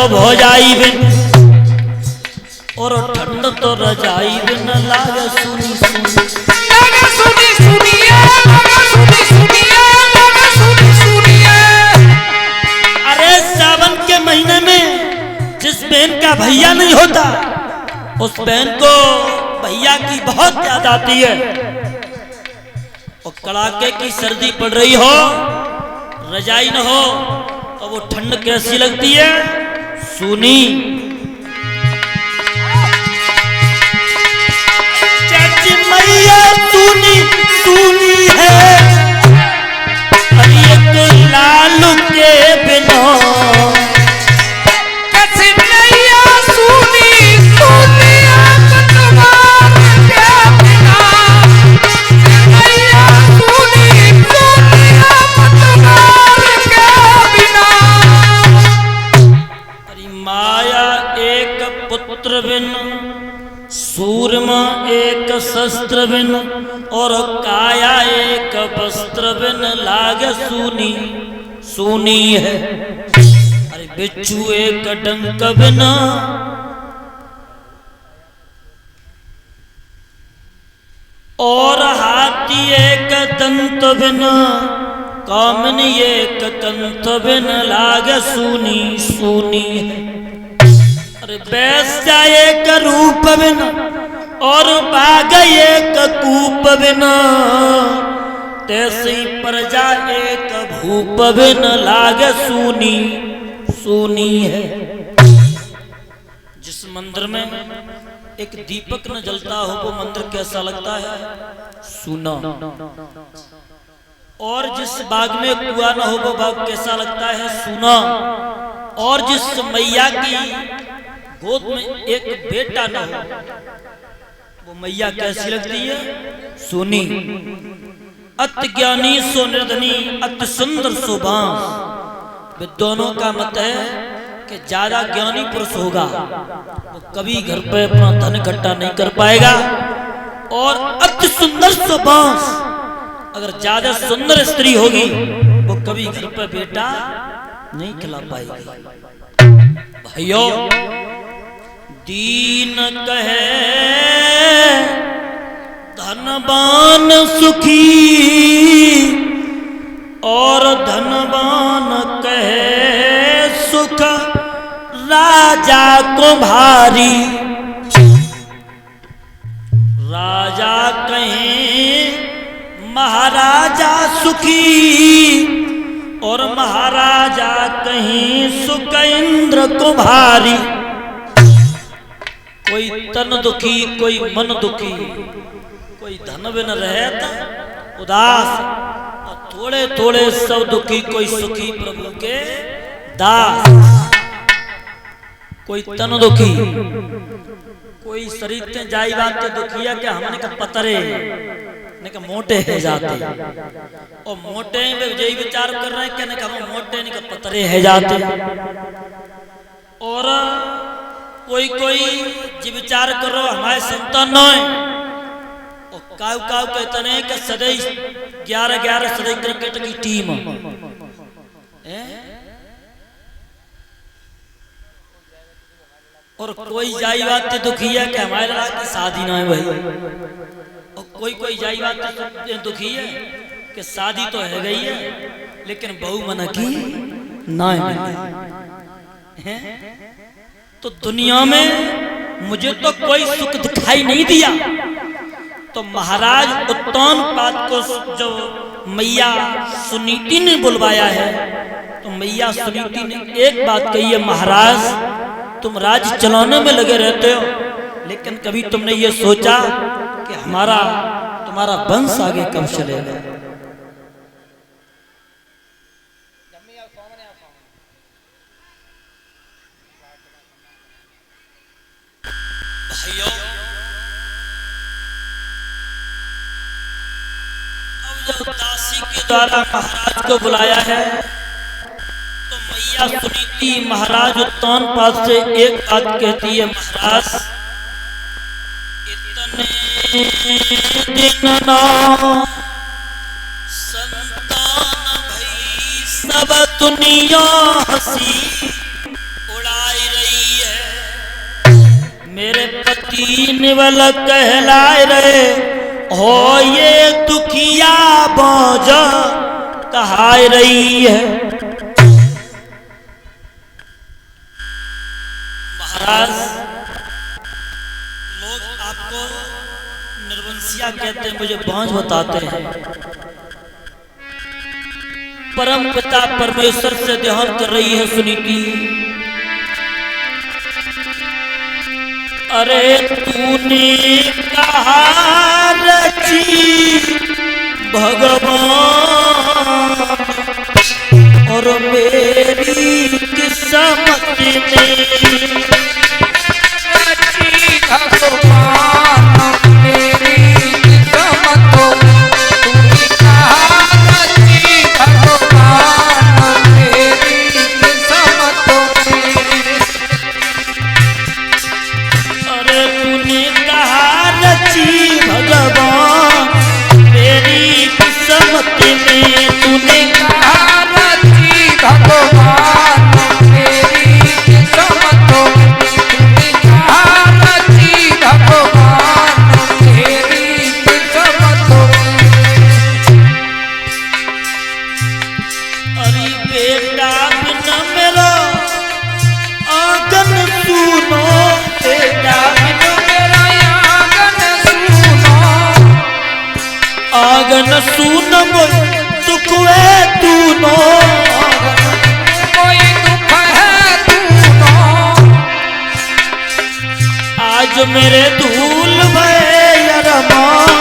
तो भौजाई बिन और ठंड तो रजाई बिन लागे सुनी सुनी लागे सुनी सुनिए लागे सुनी सुनिए लागे सुनी सुनिए। अरे सावन के महीने में जिस बहन का भैया नहीं होता उस बहन को भैया की बहुत याद आती है। और कड़ाके की सर्दी पड़ रही हो रजाई न हो तो वो ठंड कैसी लगती है सुनी। चाची मैया सुनी सुनी है अरे तो लालू के बिना कैसी नैया सुनी सुनिए पतवार के बिना। नैया सुनी सुनिए पतवार के बिना। अरे माया एक पुत्र बिन सूरमा एक शस्त्र बिन और काया एक वस्त्र बिन लागे सुनी सुनी है। अरे बिच्छू एक डंक बिन और हाथी एक दंत बिन कामनी एक कंठ बिन लागे सुनी सुनी है। अरे वैश्या एक रूप बिन और बाघ एक कूप बिन तैसी प्रजा एक भूप बिन लागे सुनी सुनी है। जिस मंदिर में एक दीपक न जलता हो वो मंदिर कैसा लगता है सुना। और जिस बाग में कुआं न हो वो बाग कैसा लगता है सुना। और जिस मैया की गोद में एक बेटा न हो वो मैया कैसी लगती है सुनी। अति ज्ञानी सो निर्धनी अति सुंदर सो बांस। विद्वानों का मत है कि ज्यादा ज्ञानी पुरुष होगा वो कभी घर पे अपना धन इकट्ठा नहीं कर पाएगा। और अति सुंदर सो बांस अगर ज्यादा सुंदर स्त्री होगी वो कभी घर पे बेटा नहीं खिला पाएगी। भाइयों दीन कहे धनवान सुखी और धनवान कहे सुख राजा को भारी। राजा कहे महाराजा सुखी और महाराजा कहीं सुख इंद्र को भारी। कोई तन दुखी कोई मन दुखी कोई धन बिन रहत उदास और थोड़े थोड़े सब दुखी कोई सुखी प्रभु के दास। कोई तन दुखी कोई शरीर ते जाई बात के दुखिया के हमने का पतरे ने का मोटे है जाते और मोटे में यही विचार कर रहे हैं कि हम मोटे नहीं का पतरे है जाते। और कोई कोई जी विचार करो हमारे संतान और काव काव कहते हैं कि सदैव 11-11 सदैव क्रिकेट की टीम और कोई जाई बात दुखी है कि हमारे लड़ा की शादी ना है भाई। और कोई कोई जाई बात दुखी है कि शादी तो है गई है लेकिन बहू मना की ना है। तो दुनिया में मुझे तो कोई सुख दिखाई नहीं दिया। तो महाराज उत्तानपाद को जो मैया सुनीति ने बुलवाया है तो मैया सुनीति ने एक बात कही है महाराज तुम राज्य चलाने में लगे रहते हो लेकिन कभी तुमने ये सोचा कि हमारा तुम्हारा वंश आगे कब चलेगा। भाइयों अब जब दासी के द्वारा महाराज को बुलाया है तो मैया सुनीति महाराज उत्तानपाद से एक बात कहती है महाराज इतने दिन ना संतान भई सब दुनिया हंसी उड़ाई मेरे पति निवल कहलाए रहे हो ये दुखिया बोझ कहाय रही है। महाराज लोग आपको निर्वंशिया कहते हैं, मुझे बांझ बताते हैं। परम पिता परमेश्वर से ध्यान कर रही है सुनीति। अरे तूने कहा रची भगवान और मेरी किस्मत में रची भगवान मेरी किस्मत तूने कहा रची भगवान मेरी किस्मत अरे तूने कहा रची भगवान मेरी किस्मत में तूने कहा रची भगवान मेरी किस्मत तूने कहा रची भगवान मेरी किस्मत अरे बेटा बिना मेरा आंगन सुनो बेटा बिना मेरा आंगन सुनो आंगन सुन दुख है तूनो कोई दुख है तूनो आज मेरे धूल भय अरमान